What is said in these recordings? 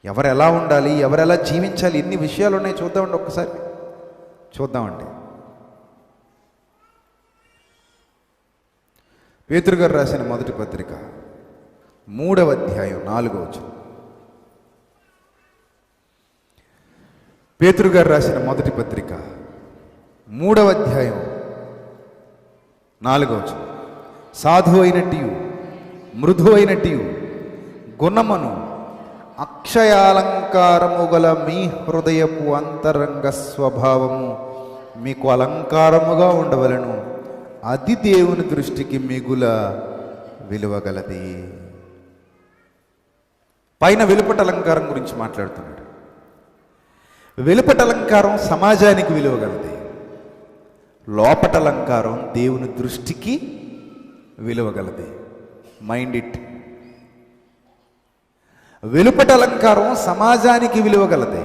ఎవరు ఎలా ఉండాలి, ఎవరు ఎలా జీవించాలి, ఎన్ని విషయాలు ఉన్నాయి చూద్దామండి. ఒక్కసారి చూద్దామండి. పేతురు గారు రాసిన మొదటి పత్రిక 3వ అధ్యాయం 4వ వచనం. పేతురు గారు రాసిన మొదటి పత్రిక 3వ అధ్యాయం 4వ వచనం. సాధు అయినట్టు, మృదు అయినట్టు గుణమును అక్షయాలంకారము గల మీ హృదయపు అంతరంగ స్వభావము మీకు అలంకారముగా ఉండవలను, అది దేవుని దృష్టికి మిగుల విలువగలది. పైన వెలుపట అలంకారం గురించి మాట్లాడుతున్నాడు. వెలుపట అలంకారం సమాజానికి విలువగలది, లోపట అలంకారం దేవుని దృష్టికి విలువగలది. Mind it. వెలుపట అలంకారం సమాజానికి విలువగలది.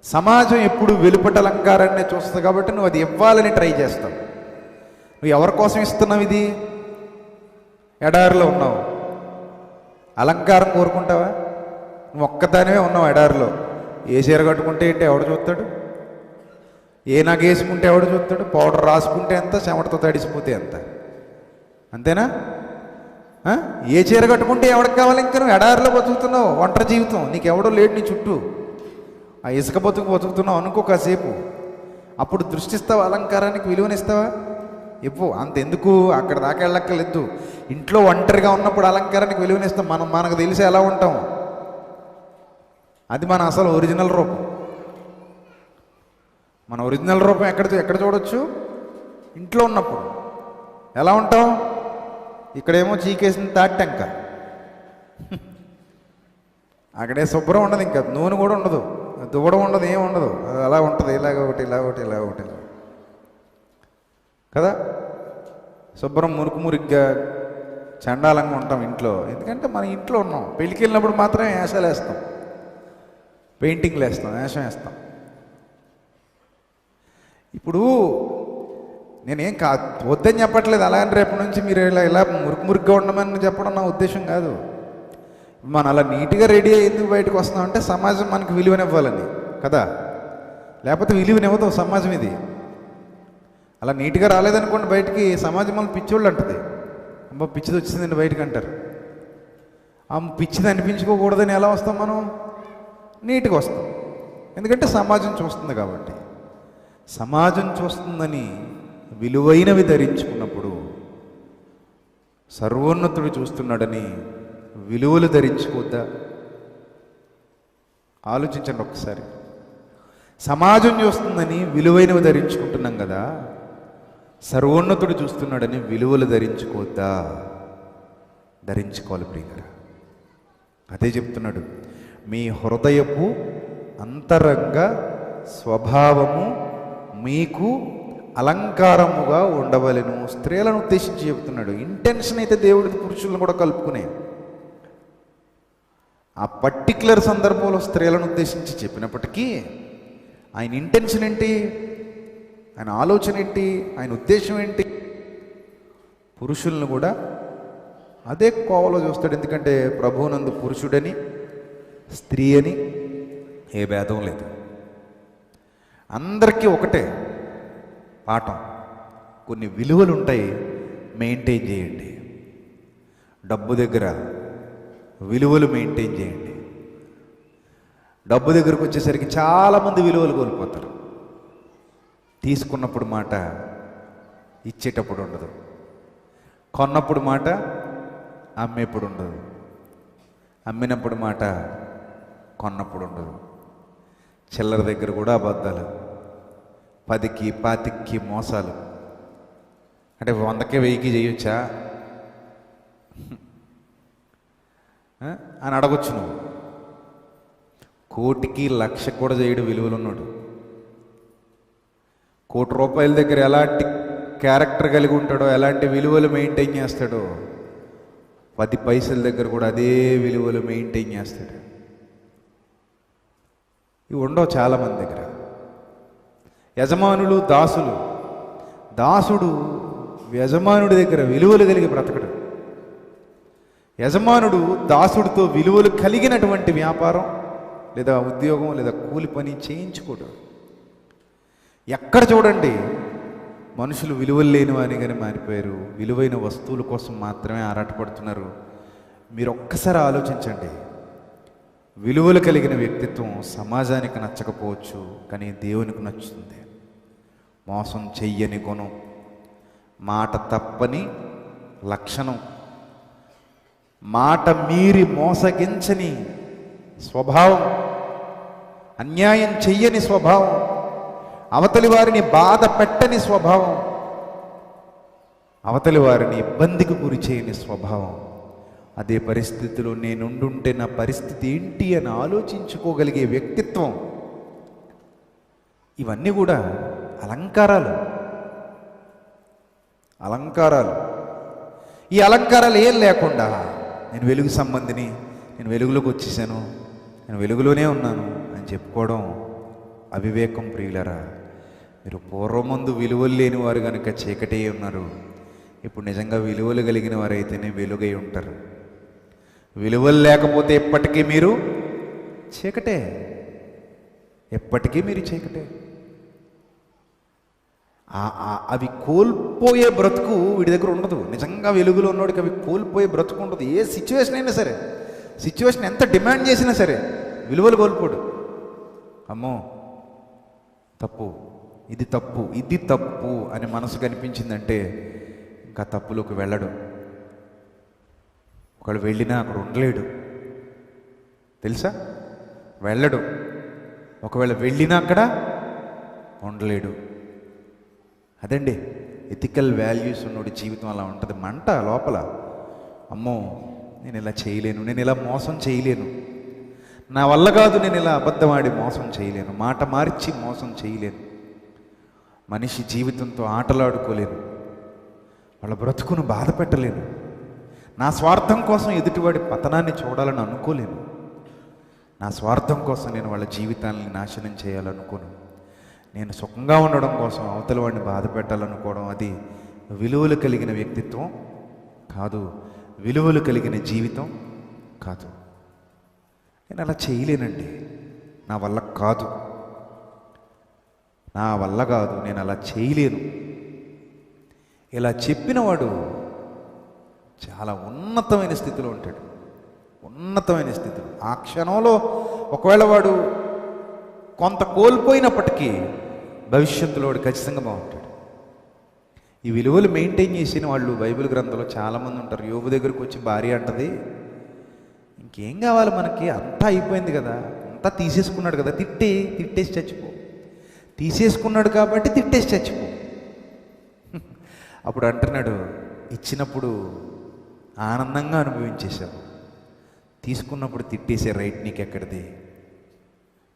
సమాజం ఎప్పుడు వెలుపట అలంకారాన్ని చూస్తుంది కాబట్టి నువ్వు అది ఇవ్వాలని ట్రై చేస్తావు. నువ్వు ఎవరి కోసం ఇస్తున్నావు? ఇది ఎడారిలో ఉన్నావు, అలంకారం కోరుకుంటావా? నువ్వు ఒక్కదానివే ఉన్నావు ఎడారిలో. ఏ చీర కట్టుకుంటే ఏంటి, ఎవడు చూస్తాడు? ఏ నగేసుకుంటే ఎవడు చూస్తాడు? పౌడర్ రాసుకుంటే ఎంత, చెమటతో తడిసిపోతే ఎంత, అంతేనా? ఏ చీర కట్టుకుంటే ఎవరికి కావాలి? ఇంకా నువ్వు ఎడారిలో బతుకుతున్నావు, ఒంటరి జీవితం, నీకు ఎవడో లేడు నీ చుట్టూ, ఆ ఇసుక బతుకుతున్నావు అనుకో కాసేపు. అప్పుడు దృష్టిస్తావా? అలంకారానికి విలువనిస్తావా? ఇవ్వు. అంతెందుకు, అక్కడ దాకా వెళ్ళక్కర్లేదు. ఇంట్లో ఒంటరిగా ఉన్నప్పుడు అలంకారానికి విలువనిస్తాం. మనకు తెలిసి ఎలా ఉంటాం, అది మన అసలు ఒరిజినల్ రూపం. మన ఒరిజినల్ రూపం ఎక్కడ చూడొచ్చు? ఇంట్లో ఉన్నప్పుడు ఎలా ఉంటాం? ఇక్కడేమో చీకేసిన తాటంక, అక్కడే శుభ్రం ఉండదు, ఇంకా నూనె కూడా ఉండదు, దువ్వడం ఉండదు, ఏమి ఉండదు, అలా ఉంటుంది. ఇలాగ ఒకటి, ఇలా ఒకటి, ఇలా ఒకటి కదా. శుభ్రం మురికిగా చండాలంగా ఉంటాం ఇంట్లో. ఎందుకంటే మన ఇంట్లో ఉన్నాం. పెళ్ళికి వెళ్ళినప్పుడు మాత్రమే వేషాలు వేస్తాం, పెయింటింగ్లు వేస్తాం, వేషం వేస్తాం. ఇప్పుడు నేనేం వద్దని చెప్పట్లేదు, అలాగని రేపటి నుంచి మీరు ఇలా మురికిగా ఉండమని చెప్పడం నా ఉద్దేశం కాదు. మనం అలా నీట్గా రెడీ అయ్యి ఎందుకు బయటకు వస్తున్నామంటే సమాజం మనకి విలువనివ్వాలని కదా. లేకపోతే విలువనివ్వదు సమాజం. ఇది అలా నీట్గా రాలేదనుకోండి బయటికి, సమాజం మనం పిచ్చోళ్ళు అంటుంది. అబ్బా పిచ్చిది వచ్చిందండి బయటకు అంటారు. ఆ పిచ్చిది అనిపించుకోకూడదని ఎలా వస్తాం మనం? నీట్గా వస్తాం. ఎందుకంటే సమాజం చూస్తుంది కాబట్టి. సమాజం చూస్తుందని విలువైనవి ధరించుకున్నప్పుడు సర్వోన్నతుడు చూస్తున్నాడని విలువలు ధరించుకోద్దా? ఆలోచించండి ఒకసారి. సమాజం చూస్తుందని విలువైనవి ధరించుకుంటున్నాం కదా, సర్వోన్నతుడు చూస్తున్నాడని విలువలు ధరించుకోద్దా? ధరించుకోవాలి ప్రియులారా. అదే చెప్తున్నాడు, మీ హృదయపు అంతరంగ స్వభావము మీకు అలంకారముగా ఉండవలెను. స్త్రీలను ఉద్దేశించి చెబుతున్నాడు. ఇంటెన్షన్ అయితే దేవుడికి పురుషులను కూడా కలుపుకునే. ఆ పర్టిక్యులర్ సందర్భంలో స్త్రీలను ఉద్దేశించి చెప్పినప్పటికీ ఆయన ఇంటెన్షన్ ఏంటి, ఆయన ఆలోచన ఏంటి, ఆయన ఉద్దేశం ఏంటి? పురుషులను కూడా అదే కోవలో చూస్తాడు. ఎందుకంటే ప్రభువునందు పురుషుడని స్త్రీ అని ఏ భేదం లేదు, అందరికీ ఒకటే పాఠం. కొన్ని విలువలు ఉంటాయి, మెయింటైన్ చేయండి. డబ్బు దగ్గర విలువలు మెయింటైన్ చేయండి. డబ్బు దగ్గరకు వచ్చేసరికి చాలామంది విలువలు కోల్పోతారు. తీసుకున్నప్పుడు మాట, ఇచ్చేటప్పుడు ఉండదు. కొన్నప్పుడు మాట, అమ్మేప్పుడు ఉండదు. అమ్మినప్పుడు మాట, కొన్నప్పుడు ఉండదు. చిల్లర దగ్గర కూడా అబద్ధాలు, 10కి 25కి మోసాలు. అంటే 100కి 1000కి చేయొచ్చా అని అడగొచ్చు నువ్వు. 1,00,000కి 1,00,000 కూడా చేయడు విలువలు ఉన్నాడు. 1,00,000 రూపాయల దగ్గర ఎలాంటి క్యారెక్టర్ కలిగి ఉంటాడో, ఎలాంటి విలువలు మెయింటైన్ చేస్తాడో, 10 పైసల దగ్గర కూడా అదే విలువలు మెయింటైన్ చేస్తాడు. ఇవి ఉండవు చాలామంది దగ్గర. యజమానులు, దాసులు. దాసుడు యజమానుడి దగ్గర విలువలు కలిగి బ్రతకడు. యజమానుడు దాసుడితో విలువలు కలిగినటువంటి వ్యాపారం లేదా ఉద్యోగం లేదా కూలి పని చేయించుకోడు. ఎక్కడ చూడండి మనుషులు విలువలు లేని వారిగానే మారిపోయారు, విలువైన వస్తువుల కోసం మాత్రమే ఆరాటపడుతున్నారు. మీరు ఒక్కసారి ఆలోచించండి. విలువలు కలిగిన వ్యక్తిత్వం సమాజానికి నచ్చకపోవచ్చు, కానీ దేవునికి నచ్చుతుంది. మోసం చెయ్యని గుణం, మాట తప్పని లక్షణం, మాట మీరి మోసగించని స్వభావం, అన్యాయం చెయ్యని స్వభావం, అవతలి వారిని బాధ పెట్టని స్వభావం, అవతలి వారిని ఇబ్బందికి గురి చేయని స్వభావం. అదే పరిస్థితిలో నేనుండుంటే నా పరిస్థితి ఏంటి అని ఆలోచించుకోగలిగే వ్యక్తిత్వం. ఇవన్నీ కూడా అలంకారాలు. ఈ అలంకారాలు ఏం లేకుండా నేను వెలుగు సంబంధిని, నేను వెలుగులోకి వచ్చేసాను, నేను వెలుగులోనే ఉన్నాను అని చెప్పుకోవడం అవివేకం. ప్రియులరా, మీరు పూర్వమందు విలువలు లేని వారు కనుక చీకటే ఉన్నారు. ఇప్పుడు నిజంగా విలువలు కలిగిన వారైతేనే వెలుగై ఉంటారు. విలువలు లేకపోతే ఎప్పటికీ మీరు చీకటే, ఎప్పటికీ మీరు చీకటే. అవి కోల్పోయే బ్రతుకు వీడి దగ్గర ఉండదు. నిజంగా వెలుగులో ఉన్నోడికి అవి కోల్పోయే బ్రతుకు ఉండదు. ఏ సిచ్యువేషన్ అయినా సరే, సిచ్యువేషన్ ఎంత డిమాండ్ చేసినా సరే విలువలు కోల్పోడు. అమ్మో తప్పు, ఇది తప్పు, ఇది తప్పు అని మనసు కనిపించిందంటే ఇంకా తప్పులోకి వెళ్ళడు. ఒకళ్ళు వెళ్ళినా అక్కడ ఉండలేడు, తెలుసా? వెళ్ళడు. ఒకవేళ వెళ్ళినా అక్కడ ఉండలేడు. అదండి ఎథికల్ వాల్యూస్ ఉన్నోడి జీవితం అలా ఉంటుంది. మంట లోపల, అమ్మో నేను ఇలా చేయలేను, నేను ఇలా మోసం చేయలేను, నా వల్ల కాదు, నేను ఇలా అబద్ధమాడి మోసం చేయలేను, మాట మార్చి మోసం చేయలేను, మనిషి జీవితంతో ఆటలాడుకోలేను, వాళ్ళ బ్రతుకును బాధ పెట్టలేను, నా స్వార్థం కోసం ఎదుటివాడి పతనాన్ని చూడాలని అనుకోలేను, నా స్వార్థం కోసం నేను వాళ్ళ జీవితాన్ని నాశనం చేయాలనుకోను, నేను సుఖంగా ఉండడం కోసం అవతల వాడిని బాధ పెట్టాలనుకోవడం అది విలువలు కలిగిన వ్యక్తిత్వం కాదు, విలువలు కలిగిన జీవితం కాదు. నేను అలా చేయలేనండి, నా వల్ల కాదు, నా వల్ల కాదు, నేను అలా చేయలేను. ఇలా చెప్పినవాడు చాలా ఉన్నతమైన స్థితిలో ఉంటాడు, ఉన్నతమైన స్థితిలో. ఆ క్షణంలో ఒకవేళ వాడు కొంత కోల్పోయినప్పటికీ భవిష్యత్తులో వాడు ఖచ్చితంగా బాగుంటాడు. ఈ విలువలు మెయింటైన్ చేసిన వాళ్ళు బైబిల్ గ్రంథంలో చాలామంది ఉంటారు. యోబు దగ్గరికి వచ్చి భార్య అంటది, ఇంకేం కావాలి మనకి, అంతా అయిపోయింది కదా, అంతా తీసేసుకున్నాడు కదా, తిట్టేసి చచ్చిపో, తీసేసుకున్నాడు కాబట్టి తిట్టేసి చచ్చిపో. అప్పుడు అంటున్నాడు, ఇచ్చినప్పుడు ఆనందంగా అనుభవించేశావు, తీసుకున్నప్పుడు తిట్టేసే రైట్ నీకు ఎక్కడిది?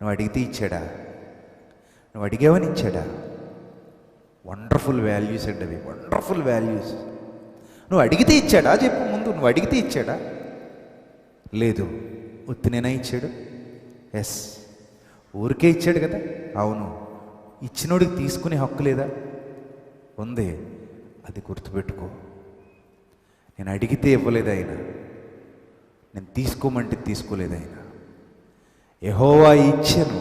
నువ్వు అడిగితే ఇచ్చాడా? నువ్వు అడిగేవని ఇచ్చాడా? వండర్ఫుల్ వాల్యూస్ అండి అవి, వండర్ఫుల్ వాల్యూస్. నువ్వు అడిగితే ఇచ్చాడా చెప్పు ముందు. నువ్వు అడిగితే ఇచ్చాడా? లేదు. ఉత్తినేనా ఇచ్చాడు? ఎస్. ఊరికే ఇచ్చాడు కదా? అవును. ఇచ్చినోడికి తీసుకునే హక్కు లేదా? ఉంది. అది గుర్తుపెట్టుకో. నేను అడిగితే ఇవ్వలేదు ఆయన, నేను తీసుకోమంటే తీసుకోలేదు ఆయన. యెహోవా ఇచ్చెను,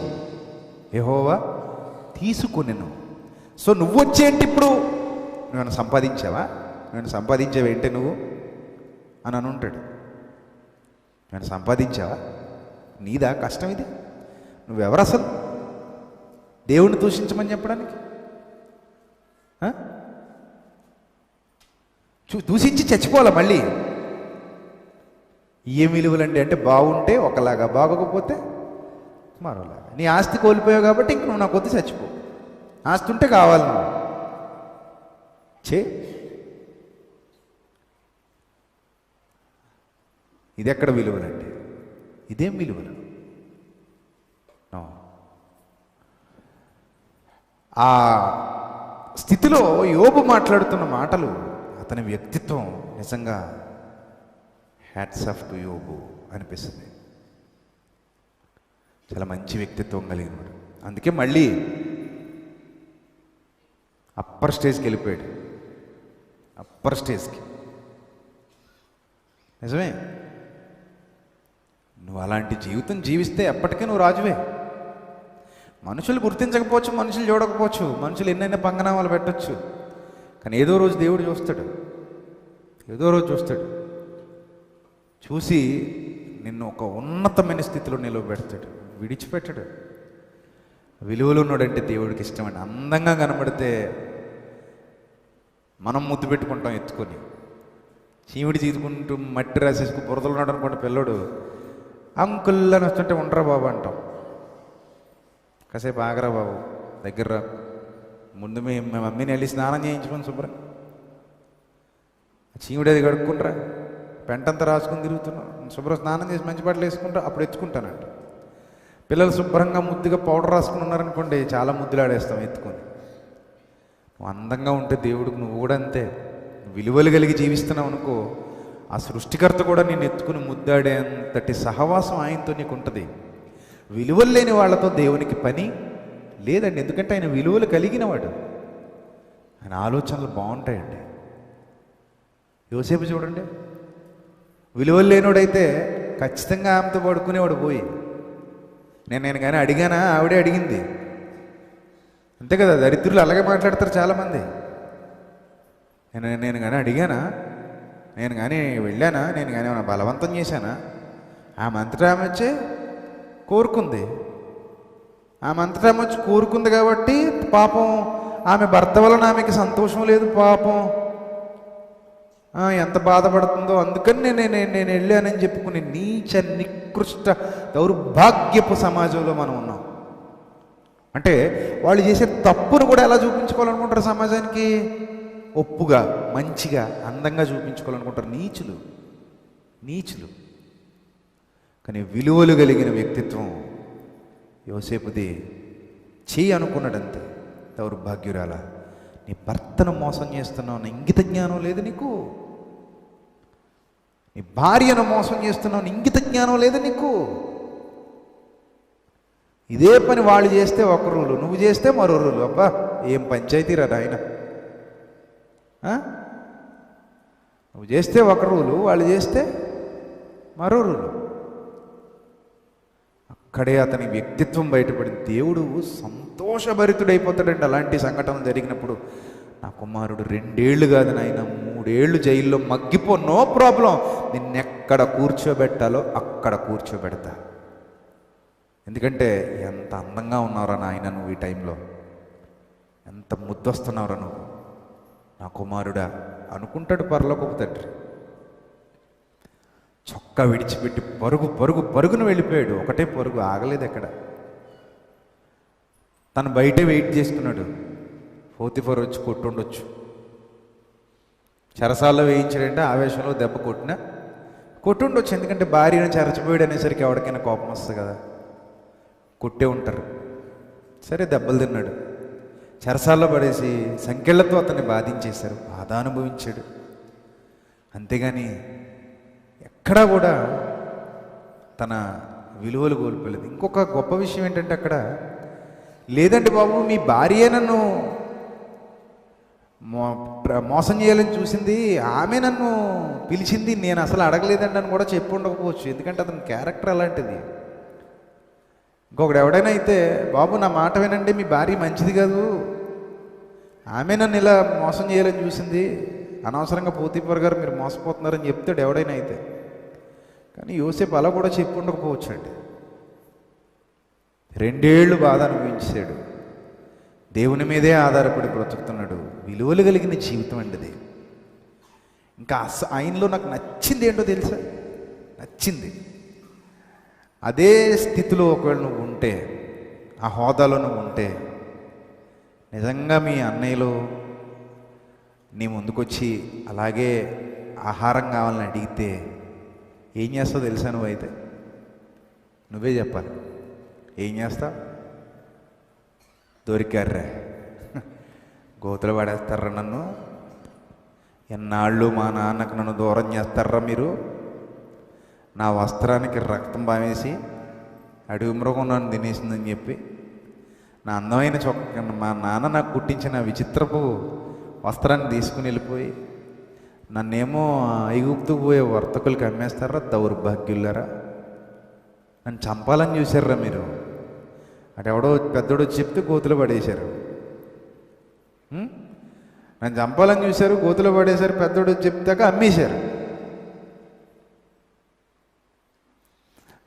యెహోవా తీసుకొనెను. సో నువ్వు వచ్చేంటి ఇప్పుడు? నువ్వేమైనా సంపాదించావా? నువ్వేమైనా సంపాదించావేంటే నువ్వు అని ఉంటాడు. నేను సంపాదించావా? నీదా కష్టం ఇది? నువ్వెవరు అసలు దేవుణ్ణి దూషించమని చెప్పడానికి? దూషించి చచ్చిపోవాలా మళ్ళీ? ఏం విలువలండి అంటే బాగుంటే ఒకలాగా, బాగోకపోతే మరోలాగా. నీ ఆస్తి కోల్పోయావు కాబట్టి ఇంక నువ్వు నాకు వద్దు, చచ్చిపో. ఆస్తి ఉంటే కావాలి నువ్వు ఇది ఎక్కడ విలువలండి? ఇదేం విలువలు? ఆ స్థితిలో యోబు మాట్లాడుతున్న మాటలు, అతని వ్యక్తిత్వం నిజంగా హ్యాట్స్ ఆఫ్ టు యోబు అనిపిస్తుంది. చాలా మంచి వ్యక్తిత్వం కలిగినవాడు. అందుకే మళ్ళీ అప్పర్ స్టేజ్కి వెళ్ళిపోయాడు. అప్పర్ స్టేజ్కి నిజమే. నువ్వు అలాంటి జీవితం జీవిస్తే ఎప్పటికీ నువ్వు రాజువే. మనుషులు గుర్తించకపోవచ్చు, మనుషులు చూడకపోవచ్చు, మనుషులు ఎన్నైనా పంగనామాలు పెట్టచ్చు, కానీ ఏదో రోజు దేవుడు చూస్తాడు. ఏదో రోజు చూస్తాడు. చూసి నిన్ను ఒక ఉన్నతమైన స్థితిలో నిలవబెడతాడు, విడిచిపెట్టాడు. విలువలు ఉన్నాడంటే దేవుడికి ఇష్టమండి. అందంగా కనబడితే మనం ముద్దు పెట్టుకుంటాం ఎత్తుకొని. చీమిడి చీదుకుంటూ మట్టి రాసేసుకు బురదలు ఉన్నాడు అనుకోండి పిల్లడు, అంకుల్ అని వస్తుంటే ఉండరా బాబు అంటాం. కాసేపు ఆగరా బాబు, దగ్గర రా, ముందు మీ మమ్మీని వెళ్ళి స్నానం చేయించుకొని శుభ్రం, చీమిడి అది కడుక్కుంటారా, పెంటంతా రాసుకుని తిరుగుతున్నాం, శుభ్రం స్నానం చేసి మంచి బట్టలు వేసుకుంటా, అప్పుడు ఎత్తుకుంటానంట. పిల్లలు శుభ్రంగా ముద్దుగా పౌడర్ రాసుకుని ఉన్నారనుకోండి, చాలా ముద్దులు ఆడేస్తాం ఎత్తుకొని. నువ్వు అందంగా ఉంటే దేవుడికి నువ్వు కూడా అంతే. విలువలు కలిగి జీవిస్తున్నావు అనుకో, ఆ సృష్టికర్త కూడా నేను ఎత్తుకుని ముద్దాడేంతటి సహవాసం ఆయనతో నీకు ఉంటుంది. విలువలు లేని వాళ్ళతో దేవునికి పని లేదండి. ఎందుకంటే ఆయన విలువలు కలిగినవాడు, ఆయన ఆలోచనలు బాగుంటాయండి. యోసేపు చూడండి, విలువలు లేనివాడైతే ఖచ్చితంగా ఆమెతో పడుకునేవాడు పోయి. నేను కానీ అడిగానా, ఆవిడే అడిగింది. అంతే కదా, దరిద్రులు అలాగే మాట్లాడతారు చాలామంది. నేను కానీ అడిగానా, నేను కానీ వెళ్ళానా, నేను కానీ ఏమైనా బలవంతం చేశానా? ఆమె అంతటా ఆమె వచ్చి కోరుకుంది. ఆమె అంతటా ఆమె వచ్చి కోరుకుంది కాబట్టి పాపం ఆమె భర్త వలన ఆమెకి సంతోషం లేదు. పాపం ఎంత బాధపడుతుందో. అందుకని నేను వెళ్ళానని చెప్పుకుని నీచ నికృష్ట దౌర్భాగ్యపు సమాజంలో మనం ఉన్నాం. అంటే వాళ్ళు చేసే తప్పును కూడా ఎలా చూపించుకోవాలనుకుంటారు సమాజానికి? ఒప్పుగా, మంచిగా, అందంగా చూపించుకోవాలనుకుంటారు. నీచులు, నీచులు. కానీ విలువలు కలిగిన వ్యక్తిత్వం యోసేపుది. చెయ్యి అనుకున్నాడంతే. దౌర్భాగ్యురాల, నీ భర్తను మోసం చేస్తున్నావు అన్న ఇంగిత జ్ఞానం లేదు నీకు. నీ భార్యను మోసం చేస్తున్నావు ఇంగిత జ్ఞానం లేదు నీకు. ఇదే పని వాళ్ళు చేస్తే ఒక రూలు, నువ్వు చేస్తే మరో రూలు. అబ్బా ఏం పంచాయతీరా నాయన. నువ్వు చేస్తే ఒక రూలు, వాళ్ళు చేస్తే మరో రూలు. అక్కడే అతని వ్యక్తిత్వం బయటపడింది. దేవుడు సంతోషభరితుడైపోతాడండి అలాంటి సంఘటన జరిగినప్పుడు. నా కుమారుడు 2 ఏళ్ళు కాదు నాయన, 3 ఏళ్ళు జైల్లో మగ్గిపో, నో ప్రాబ్లం, నిన్నెక్కడ కూర్చోబెట్టాలో అక్కడ కూర్చోబెడతా. ఎందుకంటే ఎంత అందంగా ఉన్నావురా నాయన నువ్వు, ఈ టైంలో ఎంత ముద్దొస్తున్నావురా నువ్వు, నా కుమారుడా అనుకుంటాడు పరలోకపు తండ్రి. చొక్కా విడిచిపెట్టి పరుగును వెళ్ళిపోయాడు. ఒకటే పరుగు, ఆగలేదు ఎక్కడ. తను బయటే వెయిట్ చేస్తున్నాడు. పోతిఫర్ వచ్చి కొట్టుండొచ్చు, చెరసాల్లో వేయించాడంటే ఆవేశంలో దెబ్బ కొట్టుండొచ్చు. ఎందుకంటే భార్యను చెరచిపోయాడు అనేసరికి ఎవరికైనా కోపం వస్తుంది కదా, కొట్టే ఉంటారు. సరే దెబ్బలు తిన్నాడు, చెరసాల్లో పడేసి సంకెళ్లతో అతన్ని బాధించేశారు, బాధ అనుభవించాడు. అంతేగాని ఎక్కడా కూడా తన విలువలు కోల్పోలేదు. ఇంకొక గొప్ప విషయం ఏంటంటే అక్కడ, లేదండి బాబు మీ భార్య నన్ను మోసం చేయాలని చూసింది, ఆమె నన్ను పిలిచింది, నేను అసలు అడగలేదండి అని కూడా చెప్పి ఉండకపోవచ్చు. ఎందుకంటే అతని క్యారెక్టర్ అలాంటిది. ఇంకొకడు ఎవడైనా అయితే, బాబు నా మాట వినండి, మీ భార్య మంచిది కాదు, ఆమె నన్ను ఇలా మోసం చేయాలని చూసింది, అనవసరంగా పోతీఫర్ గారు మీరు మోసపోతున్నారని చెప్తాడు ఎవడైనా అయితే. కానీ యోసేపు అలా కూడా చెప్పి ఉండకపోవచ్చు అండి. 2 ఏళ్ళు బాధ అనుభవించాడు, దేవుని మీదే ఆధారపడి బ్రతుకుతున్నాడు. విలువలు కలిగిన జీవితం అండి అది. ఇంకా ఆయనలో నాకు నచ్చింది ఏంటో తెలుసా? నచ్చింది అదే స్థితిలో ఒకవేళ నువ్వు ఉంటే, ఆ హోదాలో నువ్వు ఉంటే, నిజంగా మీ అన్నయ్యలో నీ ముందుకొచ్చి అలాగే ఆహారం కావాలని అడిగితే ఏం చేస్తావు తెలుసా? నువ్వైతే నువ్వే చెప్పాలి. ఏం చేస్తావు? దొరికారా, గోతులు పడేస్తారా నన్ను, ఎన్నాళ్ళు మా నాన్నకు నన్ను దూరం చేస్తారా మీరు, నా వస్త్రానికి రక్తం పావేసి అడవి మృగం నన్ను తినేసిందని చెప్పి, నా అందమైన చొక్క మా నాన్న నాకు కుట్టించిన విచిత్రపు వస్త్రాన్ని తీసుకుని వెళ్ళిపోయి నన్నేమో ఐగుప్తుకు పోయే వర్తకులకి అమ్మేస్తారా దౌర్భాగ్యులారా, నన్ను చంపాలని చూశారా మీరు. అటు ఎవడో పెద్దోడు చెప్తే గోతులో పడేశారు. నన్ను చంపాలని చూశారు, గోతులో పడేశారు. పెద్దోడు చెప్తాక అమ్మేశారు.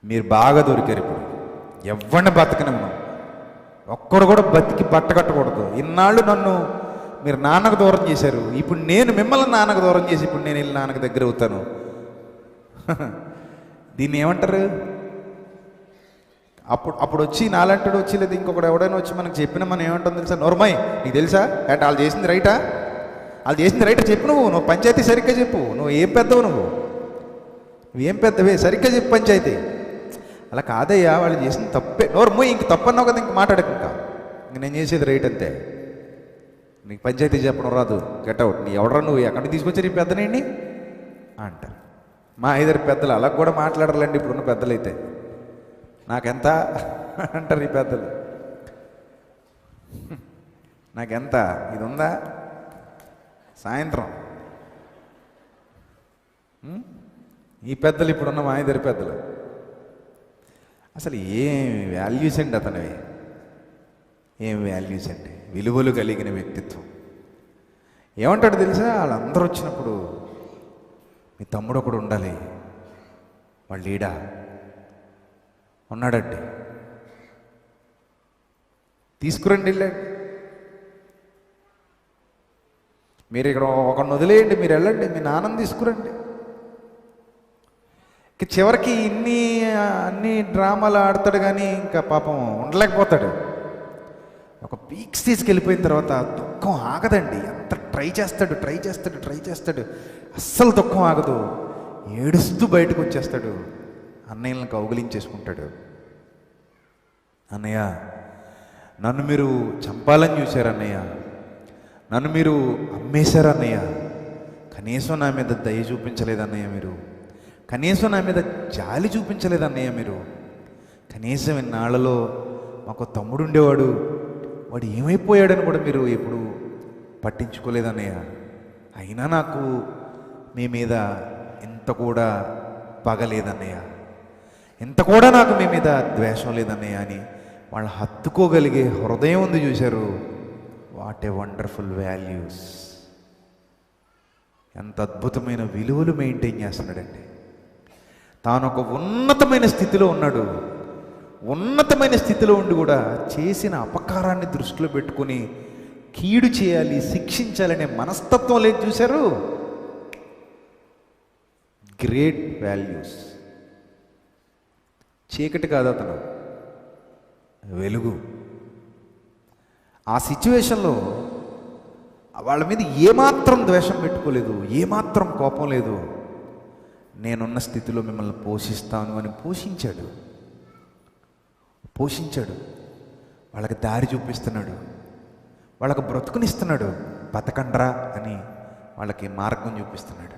మీరు బాగా దొరికారు. ఇప్పుడు ఎవరిని బతకనివ్వను, ఒక్కడు కూడా బతికి బట్ట కట్టకూడదు. ఇన్నాళ్ళు నన్ను మీరు నాన్నకు దూరం చేశారు, ఇప్పుడు నేను మిమ్మల్ని నాన్నకు దూరం చేసి ఇప్పుడు నేను వెళ్ళి నాన్నకు దగ్గర అవుతాను. దీన్ని ఏమంటారు? అప్పుడు వచ్చి నాలంటాడు వచ్చి, లేదా ఇంకొకటి ఎవడైనా వచ్చి మనకు చెప్పినా మనం ఏమంటాం తెలుసా? నోర్మయ్, నీకు తెలుసా అంటే వాళ్ళు చేసింది రైటా, వాళ్ళు చేసింది రైటా చెప్పు. నువ్వు పంచాయతీ సరిగ్గా చెప్పు. నువ్వు ఏం పెద్దవు, నువ్వేం పెద్దవే, సరిగ్గా చెప్పు పంచాయతీ. అలా కాదయ్యా, వాళ్ళు చేసింది తప్పే. నోర్మోయ్, ఇంక తప్పన్నావు కదా, ఇంక మాట్లాడక. ఇంక నేను చేసేది రైట్ అంతే, నీకు పంచాయతీ చెప్పడం రాదు, గెట్అవుట్. నీ ఎవడరా, నువ్వు ఎక్కడికి తీసుకొచ్చారు ఈ పెద్దనండి అంటారు. మా ఇద్దరు పెద్దలు అలా కూడా మాట్లాడాలండి ఇప్పుడున్న పెద్దలైతే. నాకెంత అంటారు ఈ పెద్దలు, నాకెంత ఇది ఉందా సాయంత్రం. ఈ పెద్దలు ఇప్పుడున్న మా ఇద్దరు పెద్దలు అసలు ఏం వాల్యూస్ అండి అతనివి, ఏం వాల్యూస్ అండి, విలువలు కలిగిన వ్యక్తిత్వం. ఏమంటాడు తెలుసా? వాళ్ళందరూ వచ్చినప్పుడు మీ తమ్ముడు ఒకడు ఉండాలి, వాళ్ళు ఈడా ఉన్నాడండి, తీసుకురండి వెళ్ళండి. మీరు ఇక్కడ ఒకరిని వదిలేయండి, మీరు వెళ్ళండి, మీ నాన్నని తీసుకురండి. చివరికి అన్ని డ్రామాలు ఆడతాడు కానీ ఇంకా పాపం ఉండలేకపోతాడు. ఒక పీక్స్ తీసుకెళ్ళిపోయిన తర్వాత దుఃఖం ఆగదండి. ఎంత ట్రై చేస్తాడు, అస్సలు దుఃఖం ఆగదు. ఏడుస్తూ బయటకు వచ్చేస్తాడు, అన్నయ్యలను కౌగిలించేసుకుంటాడు. అన్నయ్య, నన్ను మీరు చంపాలని చూశారు అన్నయ్య, నన్ను మీరు అమ్మేశారు అన్నయ్య, కనీసం నా మీద దయ చూపించలేదు అన్నయ్య, మీరు కనీసం నా మీద జాలి చూపించలేదు అన్నయ్య, మీరు కనీసం ఇన్నాళ్లలో మాకు తమ్ముడు ఉండేవాడు, వాడు ఏమైపోయాడని కూడా మీరు ఎప్పుడు పట్టించుకోలేదన్నయ్య. అయినా నాకు మీ మీద ఇంత కూడా పగలేదన్నయ్య, ఇంత కూడా నాకు మీ మీద ద్వేషం లేదన్నయ్య అని వాళ్ళు హత్తుకోగలిగే హృదయం ఉంది చూశారు. What a wonderful values. ఎంత అద్భుతమైన విలువలు మెయింటైన్ చేస్తున్నాడండి. తాను ఒక ఉన్నతమైన స్థితిలో ఉన్నాడు, ఉన్నతమైన స్థితిలో ఉండి కూడా చేసిన అపకారాన్ని దృష్టిలో పెట్టుకుని కీడు చేయాలి, శిక్షించాలనే మనస్తత్వం లేదు చూశారు. Great values. చీకటి కాదు అతను, వెలుగు. ఆ సిచ్యువేషన్లో వాళ్ళ మీద ఏమాత్రం ద్వేషం పెట్టుకోలేదు, ఏమాత్రం కోపం లేదు. నేనున్న స్థితిలో మిమ్మల్ని పోషిస్తాను అని పోషించాడు. వాళ్ళకి దారి చూపిస్తున్నాడు, వాళ్ళకి బ్రతుకునిస్తున్నాడు. బతకండ్రా అని వాళ్ళకి మార్గం చూపిస్తున్నాడు.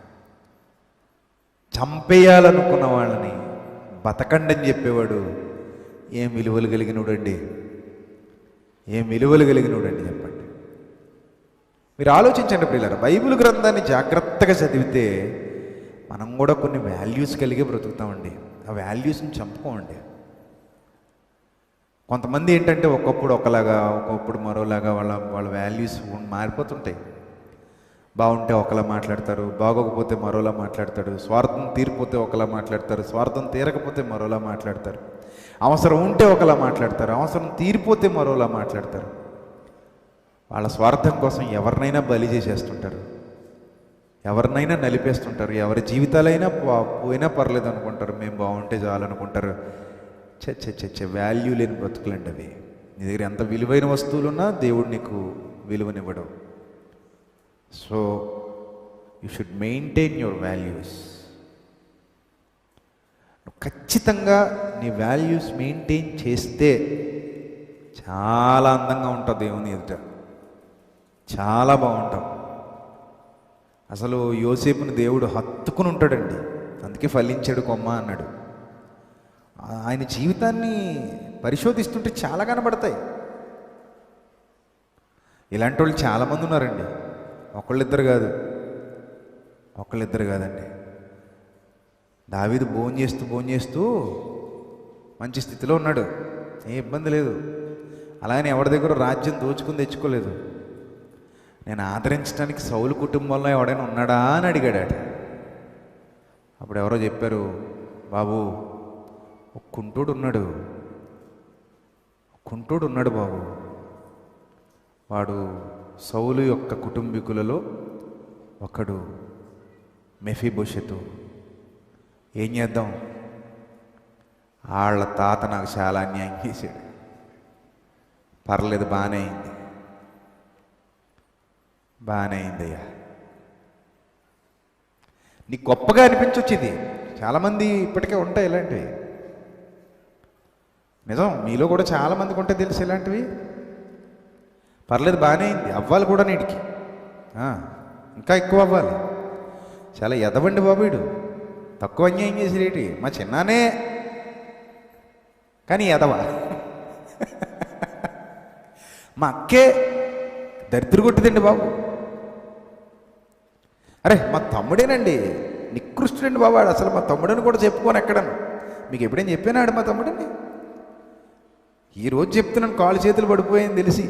చంపేయాలనుకున్న వాళ్ళని బతకండి అని చెప్పేవాడు. ఏం విలువలు కలిగినోడండి, చెప్పండి. మీరు ఆలోచించండి ప్రియులారా, బైబిల్ గ్రంథాన్ని జాగ్రత్తగా చదివితే మనం కూడా కొన్ని వాల్యూస్ కలిగి బ్రతుకుతామండి. ఆ వాల్యూస్ని చంపుకోమండి. కొంతమంది ఏంటంటే ఒకప్పుడు ఒకలాగా, ఒకప్పుడు మరోలాగా వాళ్ళ వాల్యూస్ మారిపోతుంటాయి. బాగుంటే ఒకలా మాట్లాడతారు, బాగోకపోతే మరోలా మాట్లాడతాడు. స్వార్థం తీరిపోతే ఒకలా మాట్లాడతారు, స్వార్థం తీరకపోతే మరోలా మాట్లాడతారు. అవసరం ఉంటే ఒకలా మాట్లాడతారు, అవసరం తీరిపోతే మరోలా మాట్లాడతారు. వాళ్ళ స్వార్థం కోసం ఎవరినైనా బలి చేసేస్తుంటారు, ఎవరినైనా నలిపేస్తుంటారు. ఎవరి జీవితాలైనా పోయినా పర్లేదు అనుకుంటారు, మేము బాగుంటే చాలనుకుంటారు. వాల్యూ లేని బ్రతుకులండి అవి. నీ దగ్గర ఎంత విలువైన వస్తువులున్నా దేవుడు నీకు విలువనివ్వడం. So you should maintain your values. ఖచ్చితంగా నీ వాల్యూస్ మెయింటైన్ చేస్తే చాలా అందంగా ఉంటుంది దేవుని ఎదుట, చాలా బాగుంటాం. అసలు యోసేపుని దేవుడు హత్తుకుని ఉంటాడండి, అందుకే ఫలించాడు కొమ్మ అన్నాడు. ఆయన జీవితాన్ని పరిశోధిస్తుంటే చాలా కనబడతాయి. ఇలాంటి వాళ్ళు చాలామంది ఉన్నారండి, ఒకళ్ళిద్దరు కాదు. ఒకళ్ళిద్దరు కాదండి. దావీదు భోజనం చేస్తూ మంచి స్థితిలో ఉన్నాడు, ఏ ఇబ్బంది లేదు. అలాగని ఎవరి దగ్గర రాజ్యం దోచుకుని తెచ్చుకోలేదు. నేను ఆదరించడానికి సౌలు కుటుంబంలో ఎవడైనా ఉన్నాడా అని అడిగాడట. అప్పుడు ఎవరో చెప్పారు, బాబు ఒక కుంటోడు ఉన్నాడు బాబు, వాడు సౌలు యొక్క కుటుంబీకులలో ఒకడు, మెఫీబోషెతు. ఏం చేద్దాం, వాళ్ళ తాత నాకు చాలా అన్యాయం చేశాడు. పర్లేదు, బాగానే అయిందయ్యా. నీకు గొప్పగా అనిపించొచ్చింది. చాలామంది ఇప్పటికే ఉంటాయి ఇలాంటివి. నిజం, మీలో కూడా చాలామందికి ఉంటాయి తెలుసు ఇలాంటివి. పర్లేదు, బాగానే అయింది, అవ్వాలి కూడా నీటికి, ఇంకా ఎక్కువ అవ్వాలి. చాలా ఎదవండి బాబు వీడు, తక్కువ అన్యాయం చేసేటి మా చిన్నానే, కానీ ఎదవా. మా అక్కే దరిద్ర కొట్టిదండి బాబు. అరే మా తమ్ముడేనండి, నికృష్టుడండి బాబు వాడు, అసలు మా తమ్ముడని కూడా చెప్పుకోను ఎక్కడను. మీకు ఎప్పుడైనా చెప్పానాడు మా తమ్ముడని? ఈరోజు చెప్తున్నాను, కాళ్ళు చేతులు పడిపోయాయని తెలిసి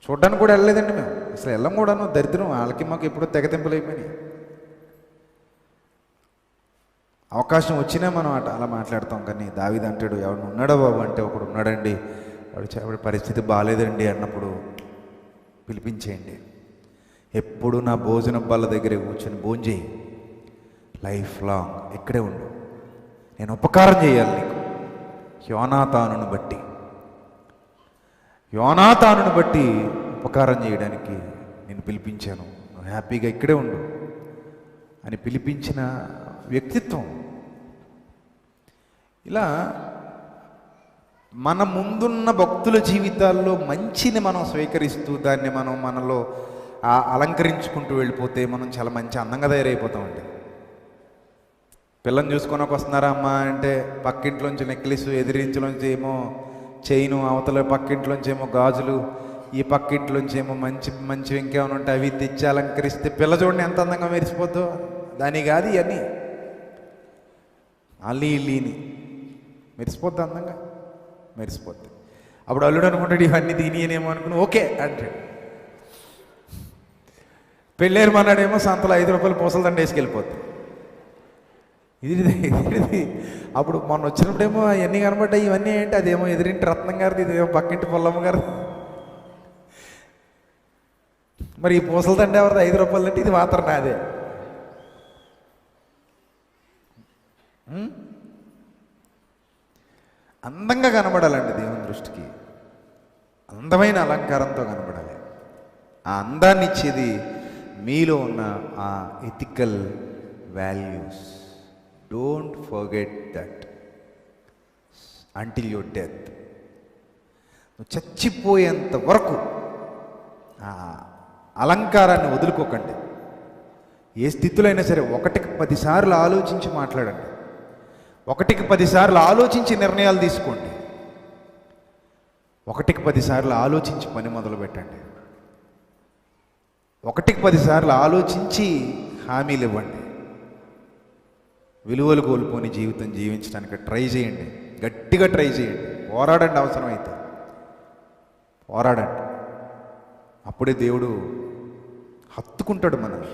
చూడ్డానికి కూడా వెళ్ళలేదండి మేము, అసలు వెళ్ళం కూడాను. దరిద్రం, వాళ్ళకి మాకు ఎప్పుడో తెగతింపులైపోయినాయి. అవకాశం వచ్చినా మనం అలా మాట్లాడతాం. కానీ దావీదు అంటాడు, ఎవడు ఉన్నాడా బాబు అంటే, ఒకడు ఉన్నాడండి, వాడి పరిస్థితి బాగాలేదండి అన్నప్పుడు పిలిపించేయండి. ఎప్పుడు నా భోజనం బల్ల దగ్గరే కూర్చొని భోంచేయి, లైఫ్ లాంగ్ ఇక్కడే ఉండు, నేను ఉపకారం చేయాలి నీకు. యోనాతానుని బట్టి ఉపకారం చేయడానికి నేను పిలిపించాను, నువ్వు హ్యాపీగా ఇక్కడే ఉండు అని పిలిపించిన వ్యక్తిత్వం. ఇలా మన ముందున్న భక్తుల జీవితాల్లో మంచిని మనం స్వీకరిస్తూ దాన్ని మనం మనలో అలంకరించుకుంటూ వెళ్ళిపోతే మనం చాలా మంచి అందంగా తయారైపోతామండి. పిల్లని చూసుకొనకు వస్తున్నారా అమ్మా అంటే పక్కింట్లోంచి నెక్లెస్, ఎదిరించలోంచి ఏమో చైను, అవతల పక్కింట్లోంచి ఏమో గాజులు, ఈ పక్కింట్లోంచి ఏమో మంచి మంచి ఇంకేమైనా ఉంటే అవి తెచ్చి అలంకరిస్తే పిల్ల చూడండి ఎంత అందంగా మెరిసిపోద్దో. దాని కాదు ఇవన్నీ, ఇల్లీని మెరిసిపోద్ది, అందంగా మెరిసిపోద్ది. అప్పుడు అల్లుడు అనుకుంటాడు ఇవన్నీ దీనియేనేమో అనుకుని ఓకే అంటాడు. పెళ్ళేరు మన్నాడేమో సంతలో 5 రూపాయలు పూసలదండ వేసుకెళ్ళిపోద్ది. ఇది అప్పుడు మొన్న వచ్చినప్పుడేమో అవన్నీ కనబడ్డాయి. ఇవన్నీ ఏంటి, అదేమో ఎదురింటి రత్నం గారిది, ఇదేమో పక్కింటి పొల్లమ్మ గారిది. మరి ఈ పూసలదండ ఎవరిది 5 రూపాయలు అంటే ఇది మాత్రం నాదే. అందంగా కనబడాలండి దేవుని దృష్టికి, అందమైన అలంకారంతో కనబడాలి. ఆ అందాన్ని ఇచ్చేది మీలో ఉన్న ఆ ethical values. Don't forget that until your death. నువ్వు చచ్చిపోయేంత వరకు ఆ అలంకారాన్ని వదులుకోకండి. ఏ స్థితిలో అయినా సరే 1కి 10 సార్లు ఆలోచించి మాట్లాడండి. 1కి 10 సార్లు ఆలోచించి నిర్ణయాలు తీసుకోండి. 1కి 10 సార్లు ఆలోచించి పని మొదలు పెట్టండి. 1కి 10 సార్లు ఆలోచించి హామీలు ఇవ్వండి. విలువలు కోల్పోని జీవితం జీవించడానికి ట్రై చేయండి, గట్టిగా ట్రై చేయండి, పోరాడండి, అవసరమైతే పోరాడండి. అప్పుడే దేవుడు హత్తుకుంటాడు మనల్ని.